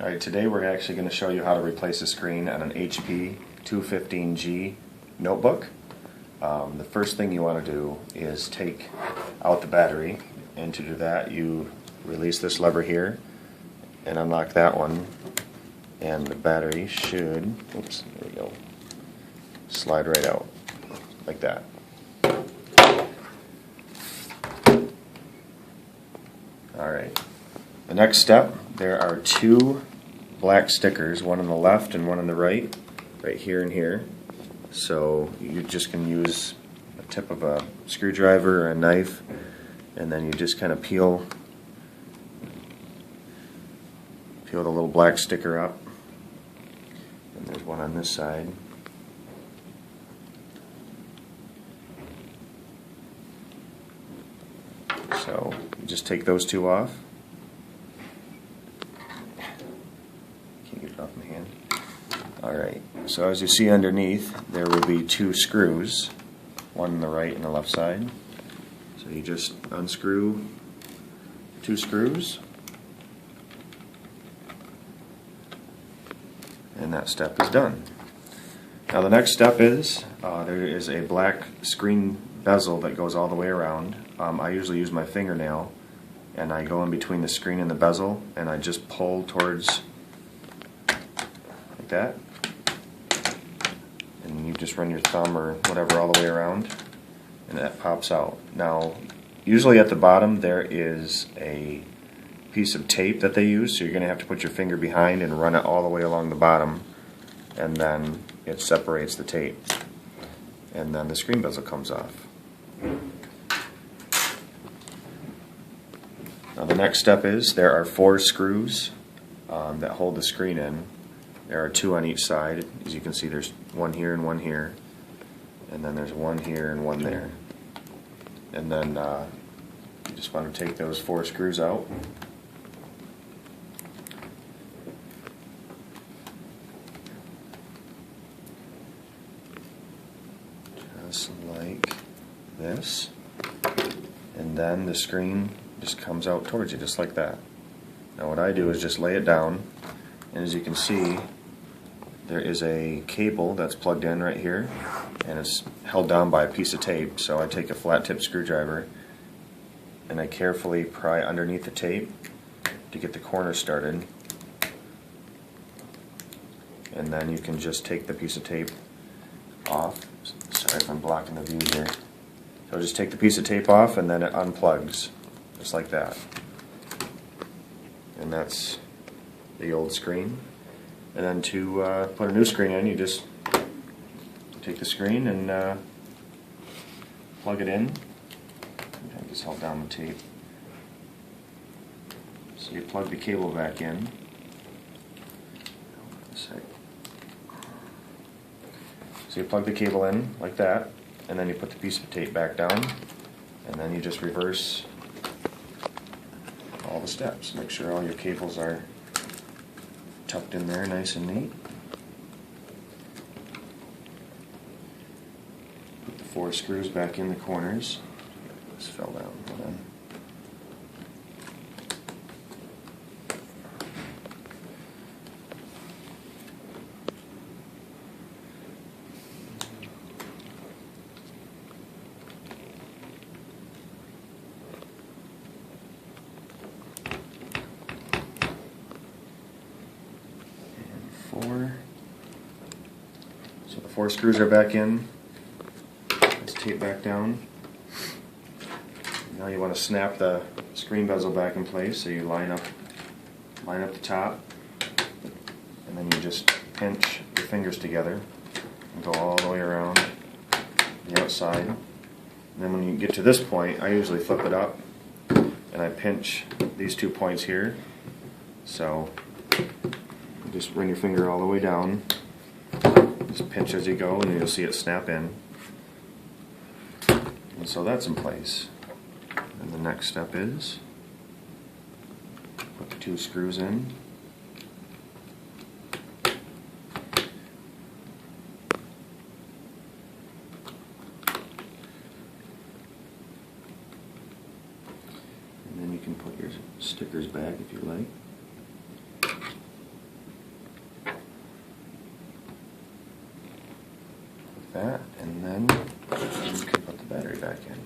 Alright, today we're actually going to show you how to replace a screen on an HP 215G notebook. The first thing you want to do is take out the battery, and to do that you release this lever here and unlock that one, and the battery should, oops, there we go, slide right out like that. Alright, the next step, there are two black stickers, one on the left and one on the right here and here. So you just can use a tip of a screwdriver or a knife, and then you just kind of peel the little black sticker up. And there's one on this side. So you just take those two off. Can't get it off my hand. Alright, so as you see underneath, there will be two screws, one on the right and the left side. So you just unscrew two screws, and that step is done. Now the next step is, there is a black screen bezel that goes all the way around. I usually use my fingernail, and I go in between the screen and the bezel, and I just pull towards, like that. And you just run your thumb or whatever all the way around, and that pops out. Now, usually at the bottom there is a piece of tape that they use, so you're going to have to put your finger behind and run it all the way along the bottom, and then it separates the tape, and then the screen bezel comes off. Now the next step is, there are four screws that hold the screen in. There are two on each side. As you can see, there's one here and one here, and then there's one here and one there. And then you just want to take those four screws out. Just like this. And then the screen just comes out towards you, just like that. Now what I do is just lay it down, and as you can see, there is a cable that's plugged in right here, and it's held down by a piece of tape. So I take a flat tip screwdriver and I carefully pry underneath the tape to get the corner started, and then you can just take the piece of tape off. Sorry if I'm blocking the view here. So just take the piece of tape off, and then it unplugs just like that. And that's the old screen. And then to put a new screen in, you just take the screen and plug it in. I just held down the tape. So you plug the cable back in. So you plug the cable in like that, and then you put the piece of tape back down, and then you just reverse all the steps. Make sure all your cables are tucked in there nice and neat. Put the four screws back in the corners. This fell down. Hold on. So the four screws are back in. Let's tape back down. Now you want to snap the screen bezel back in place, so you line up the top, and then you just pinch your fingers together and go all the way around the outside. And then when you get to this point, I usually flip it up and I pinch these 2 points here. So you just run your finger all the way down, just pinch as you go, and you'll see it snap in. And so that's in place. And the next step is put the two screws in. And then you can put your stickers back if you like. that, and then you can put the battery back in.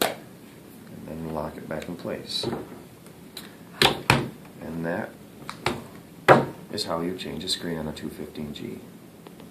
And then lock it back in place. And that is how you change a screen on a 215G.